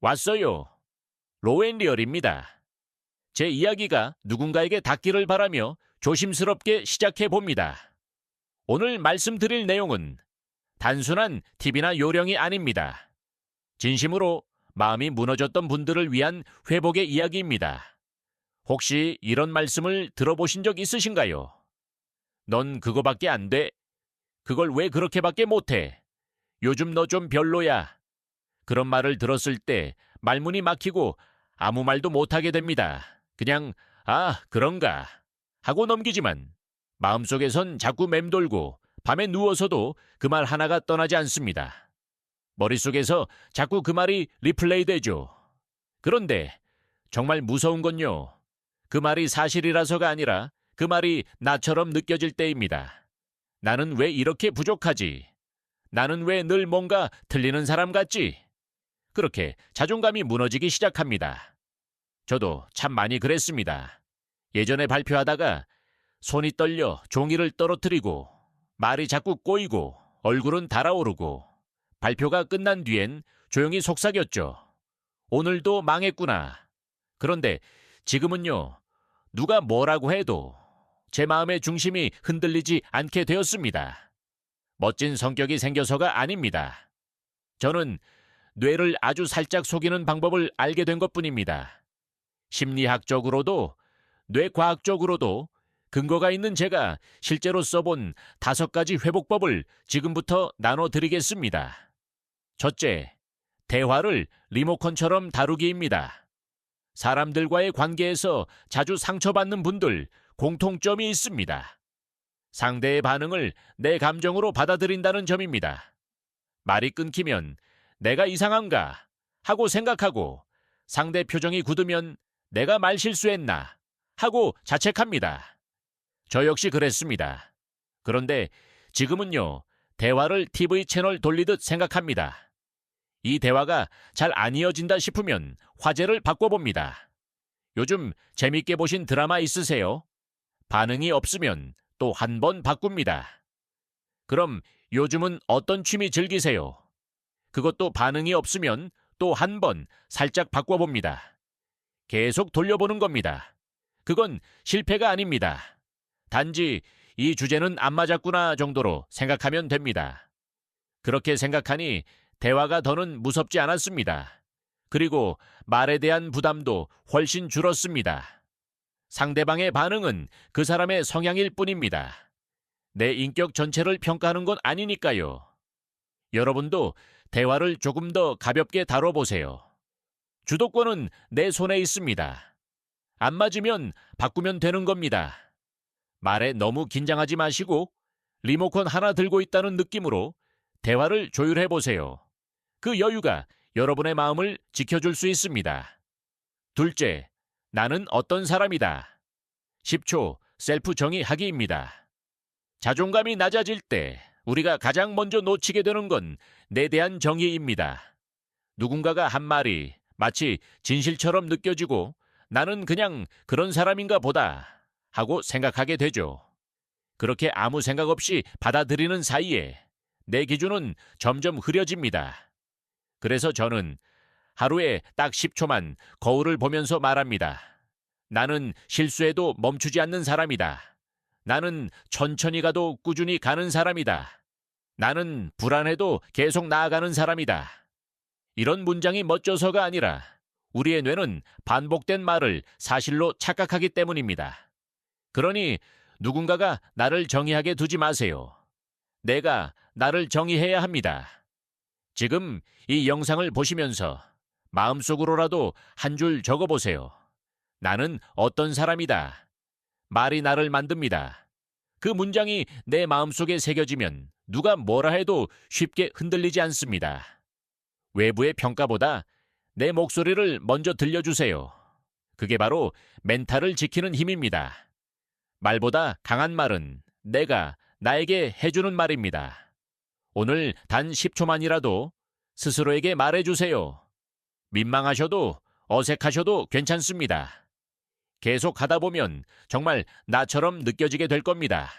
왔어요. 로앤리얼입니다. 제 이야기가 누군가에게 닿기를 바라며 조심스럽게 시작해 봅니다. 오늘 말씀드릴 내용은 단순한 팁이나 요령이 아닙니다. 진심으로 마음이 무너졌던 분들을 위한 회복의 이야기입니다. 혹시 이런 말씀을 들어보신 적 있으신가요? 넌 그거밖에 안 돼. 그걸 왜 그렇게밖에 못해? 요즘 너 좀 별로야. 그런 말을 들었을 때 말문이 막히고 아무 말도 못하게 됩니다. 그냥 아, 그런가 하고 넘기지만 마음속에선 자꾸 맴돌고 밤에 누워서도 그 말 하나가 떠나지 않습니다. 머릿속에서 자꾸 그 말이 리플레이 되죠. 그런데 정말 무서운 건요. 그 말이 사실이라서가 아니라 그 말이 나처럼 느껴질 때입니다. 나는 왜 이렇게 부족하지? 나는 왜 늘 뭔가 틀리는 사람 같지? 그렇게 자존감이 무너지기 시작합니다. 저도 참 많이 그랬습니다. 예전에 발표하다가 손이 떨려 종이를 떨어뜨리고 말이 자꾸 꼬이고 얼굴은 달아오르고 발표가 끝난 뒤엔 조용히 속삭였죠. 오늘도 망했구나. 그런데 지금은요. 누가 뭐라고 해도 제 마음의 중심이 흔들리지 않게 되었습니다. 멋진 성격이 생겨서가 아닙니다. 저는 뇌를 아주 살짝 속이는 방법을 알게 된 것뿐입니다. 심리학적으로도 뇌과학적으로도 근거가 있는 제가 실제로 써본 5가지 회복법을 지금부터 나눠드리겠습니다. 첫째, 대화를 리모컨처럼 다루기입니다. 사람들과의 관계에서 자주 상처받는 분들 공통점이 있습니다. 상대의 반응을 내 감정으로 받아들인다는 점입니다. 말이 끊기면 내가 이상한가 하고 생각하고 상대 표정이 굳으면 내가 말 실수했나 하고 자책합니다. 저 역시 그랬습니다. 그런데 지금은요, 대화를 TV 채널 돌리듯 생각합니다. 이 대화가 잘 안 이어진다 싶으면 화제를 바꿔봅니다. 요즘 재밌게 보신 드라마 있으세요? 반응이 없으면 또 한 번 바꿉니다. 그럼 요즘은 어떤 취미 즐기세요? 그것도 반응이 없으면 또 한 번 살짝 바꿔봅니다. 계속 돌려보는 겁니다. 그건 실패가 아닙니다. 단지 이 주제는 안 맞았구나 정도로 생각하면 됩니다. 그렇게 생각하니 대화가 더는 무섭지 않았습니다. 그리고 말에 대한 부담도 훨씬 줄었습니다. 상대방의 반응은 그 사람의 성향일 뿐입니다. 내 인격 전체를 평가하는 건 아니니까요. 여러분도 대화를 조금 더 가볍게 다뤄보세요. 주도권은 내 손에 있습니다. 안 맞으면 바꾸면 되는 겁니다. 말에 너무 긴장하지 마시고 리모컨 하나 들고 있다는 느낌으로 대화를 조율해보세요. 그 여유가 여러분의 마음을 지켜줄 수 있습니다. 둘째, 나는 어떤 사람이다. 10초 셀프 정의하기입니다. 자존감이 낮아질 때 우리가 가장 먼저 놓치게 되는 건 내 대한 정의입니다. 누군가가 한 말이 마치 진실처럼 느껴지고 나는 그냥 그런 사람인가 보다 하고 생각하게 되죠. 그렇게 아무 생각 없이 받아들이는 사이에 내 기준은 점점 흐려집니다. 그래서 저는 하루에 딱 10초만 거울을 보면서 말합니다. 나는 실수해도 멈추지 않는 사람이다. 나는 천천히 가도 꾸준히 가는 사람이다. 나는 불안해도 계속 나아가는 사람이다. 이런 문장이 멋져서가 아니라 우리의 뇌는 반복된 말을 사실로 착각하기 때문입니다. 그러니 누군가가 나를 정의하게 두지 마세요. 내가 나를 정의해야 합니다. 지금 이 영상을 보시면서 마음속으로라도 한 줄 적어보세요. 나는 어떤 사람이다. 말이 나를 만듭니다. 그 문장이 내 마음속에 새겨지면 누가 뭐라 해도 쉽게 흔들리지 않습니다. 외부의 평가보다 내 목소리를 먼저 들려주세요. 그게 바로 멘탈을 지키는 힘입니다. 말보다 강한 말은 내가 나에게 해주는 말입니다. 오늘 단 10초만이라도 스스로에게 말해주세요. 민망하셔도 어색하셔도 괜찮습니다. 계속 하다 보면 정말 나처럼 느껴지게 될 겁니다.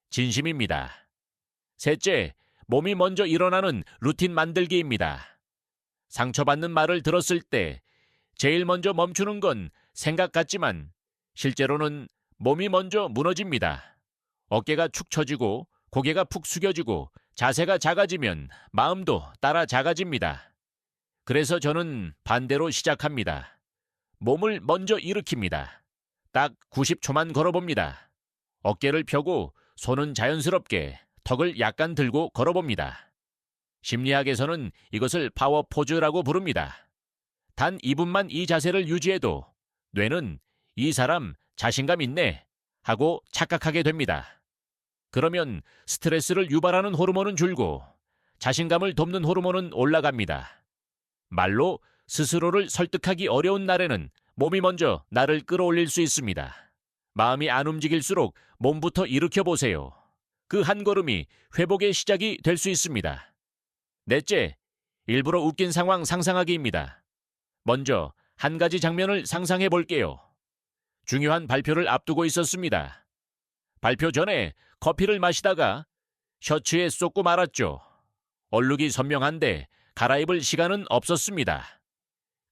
진심입니다. 셋째, 몸이 먼저 일어나는 루틴 만들기입니다. 상처받는 말을 들었을 때 제일 먼저 멈추는 건 생각 같지만 실제로는 몸이 먼저 무너집니다. 어깨가 축 처지고 고개가 푹 숙여지고 자세가 작아지면 마음도 따라 작아집니다. 그래서 저는 반대로 시작합니다. 몸을 먼저 일으킵니다. 딱 90초만 걸어봅니다. 어깨를 펴고 손은 자연스럽게 턱을 약간 들고 걸어봅니다. 심리학에서는 이것을 파워 포즈라고 부릅니다. 단 2분만 이 자세를 유지해도 뇌는 이 사람 자신감 있네 하고 착각하게 됩니다. 그러면 스트레스를 유발하는 호르몬은 줄고 자신감을 돋는 호르몬은 올라갑니다. 말로 스스로를 설득하기 어려운 날에는 몸이 먼저 나를 끌어올릴 수 있습니다. 마음이 안 움직일수록 몸부터 일으켜 보세요. 그 한 걸음이 회복의 시작이 될 수 있습니다. 넷째, 일부러 웃긴 상황 상상하기입니다. 먼저 한 가지 장면을 상상해 볼게요. 중요한 발표를 앞두고 있었습니다. 발표 전에 커피를 마시다가 셔츠에 쏟고 말았죠. 얼룩이 선명한데 갈아입을 시간은 없었습니다.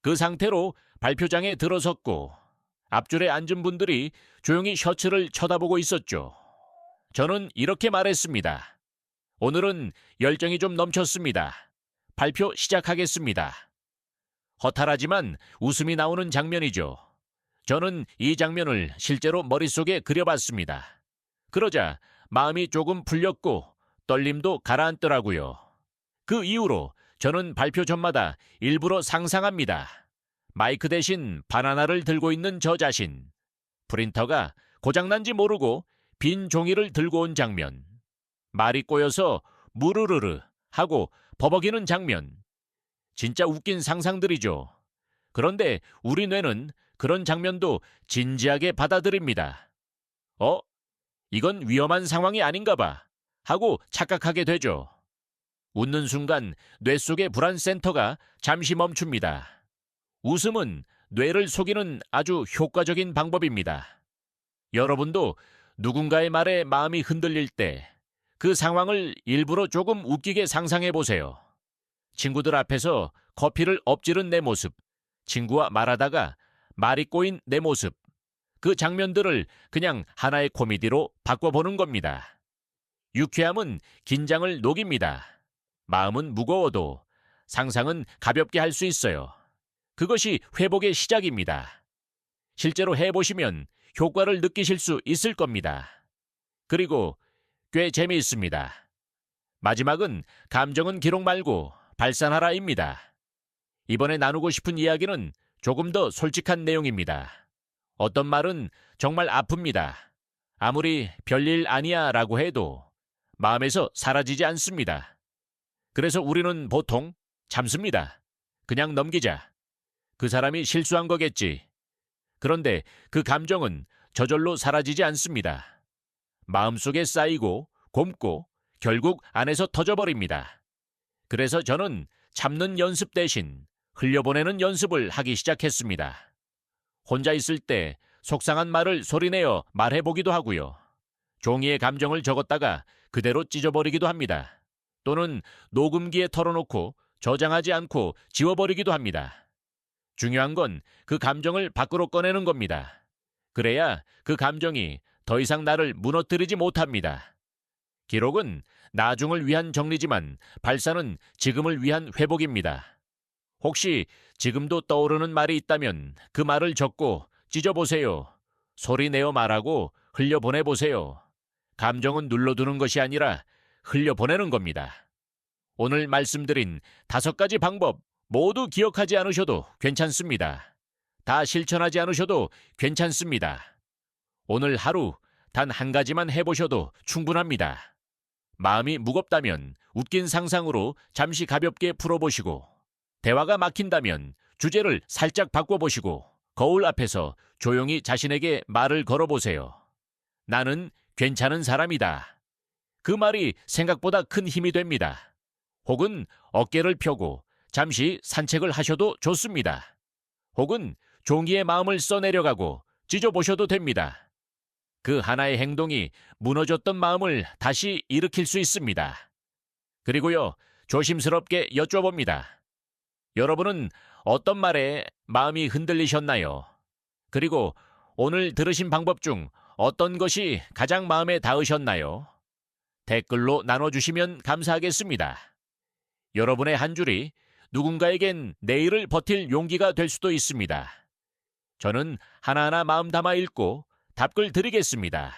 그 상태로 발표장에 들어섰고 앞줄에 앉은 분들이 조용히 셔츠를 쳐다보고 있었죠. 저는 이렇게 말했습니다. 오늘은 열정이 좀 넘쳤습니다. 발표 시작하겠습니다. 허탈하지만 웃음이 나오는 장면이죠. 저는 이 장면을 실제로 머릿속에 그려봤습니다. 그러자 마음이 조금 풀렸고 떨림도 가라앉더라고요. 그 이후로 저는 발표 전마다 일부러 상상합니다. 마이크 대신 바나나를 들고 있는 저 자신, 프린터가 고장난지 모르고 빈 종이를 들고 온 장면, 말이 꼬여서 무르르르 하고 버벅이는 장면. 진짜 웃긴 상상들이죠. 그런데 우리 뇌는 그런 장면도 진지하게 받아들입니다. 이건 위험한 상황이 아닌가 봐 하고 착각하게 되죠. 웃는 순간 뇌 속의 불안 센터가 잠시 멈춥니다. 웃음은 뇌를 속이는 아주 효과적인 방법입니다. 여러분도 누군가의 말에 마음이 흔들릴 때 그 상황을 일부러 조금 웃기게 상상해 보세요. 친구들 앞에서 커피를 엎지른 내 모습, 친구와 말하다가 말이 꼬인 내 모습, 그 장면들을 그냥 하나의 코미디로 바꿔보는 겁니다. 유쾌함은 긴장을 녹입니다. 마음은 무거워도 상상은 가볍게 할 수 있어요. 그것이 회복의 시작입니다. 실제로 해보시면 효과를 느끼실 수 있을 겁니다. 그리고 꽤 재미있습니다. 마지막은 감정은 기록 말고 발산하라입니다. 이번에 나누고 싶은 이야기는 조금 더 솔직한 내용입니다. 어떤 말은 정말 아픕니다. 아무리 별일 아니야 라고 해도 마음에서 사라지지 않습니다. 그래서 우리는 보통 참습니다. 그냥 넘기자. 그 사람이 실수한 거겠지. 그런데 그 감정은 저절로 사라지지 않습니다. 마음속에 쌓이고 곪고 결국 안에서 터져버립니다. 그래서 저는 참는 연습 대신 흘려보내는 연습을 하기 시작했습니다. 혼자 있을 때 속상한 말을 소리내어 말해보기도 하고요. 종이에 감정을 적었다가 그대로 찢어버리기도 합니다. 또는 녹음기에 털어놓고 저장하지 않고 지워버리기도 합니다. 중요한 건 그 감정을 밖으로 꺼내는 겁니다. 그래야 그 감정이 더 이상 나를 무너뜨리지 못합니다. 기록은 나중을 위한 정리지만 발산은 지금을 위한 회복입니다. 혹시 지금도 떠오르는 말이 있다면 그 말을 적고 찢어보세요. 소리 내어 말하고 흘려보내보세요. 감정은 눌러두는 것이 아니라 흘려보내는 겁니다. 오늘 말씀드린 5가지 방법 모두 기억하지 않으셔도 괜찮습니다. 다 실천하지 않으셔도 괜찮습니다. 오늘 하루 단 한 가지만 해보셔도 충분합니다. 마음이 무겁다면 웃긴 상상으로 잠시 가볍게 풀어보시고, 대화가 막힌다면 주제를 살짝 바꿔보시고 거울 앞에서 조용히 자신에게 말을 걸어보세요. 나는 괜찮은 사람이다. 그 말이 생각보다 큰 힘이 됩니다. 혹은 어깨를 펴고 잠시 산책을 하셔도 좋습니다. 혹은 종이에 마음을 써내려가고 찢어보셔도 됩니다. 그 하나의 행동이 무너졌던 마음을 다시 일으킬 수 있습니다. 그리고요, 조심스럽게 여쭤봅니다. 여러분은 어떤 말에 마음이 흔들리셨나요? 그리고 오늘 들으신 방법 중 어떤 것이 가장 마음에 닿으셨나요? 댓글로 나눠주시면 감사하겠습니다. 여러분의 한 줄이 누군가에겐 내일을 버틸 용기가 될 수도 있습니다. 저는 하나하나 마음 담아 읽고 답글 드리겠습니다.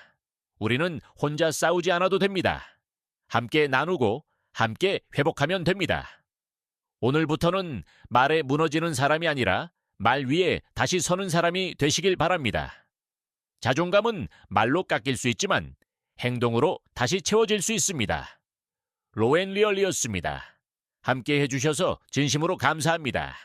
우리는 혼자 싸우지 않아도 됩니다. 함께 나누고 함께 회복하면 됩니다. 오늘부터는 말에 무너지는 사람이 아니라 말 위에 다시 서는 사람이 되시길 바랍니다. 자존감은 말로 깎일 수 있지만 행동으로 다시 채워질 수 있습니다. 로앤리얼리였습니다. 함께 해주셔서 진심으로 감사합니다.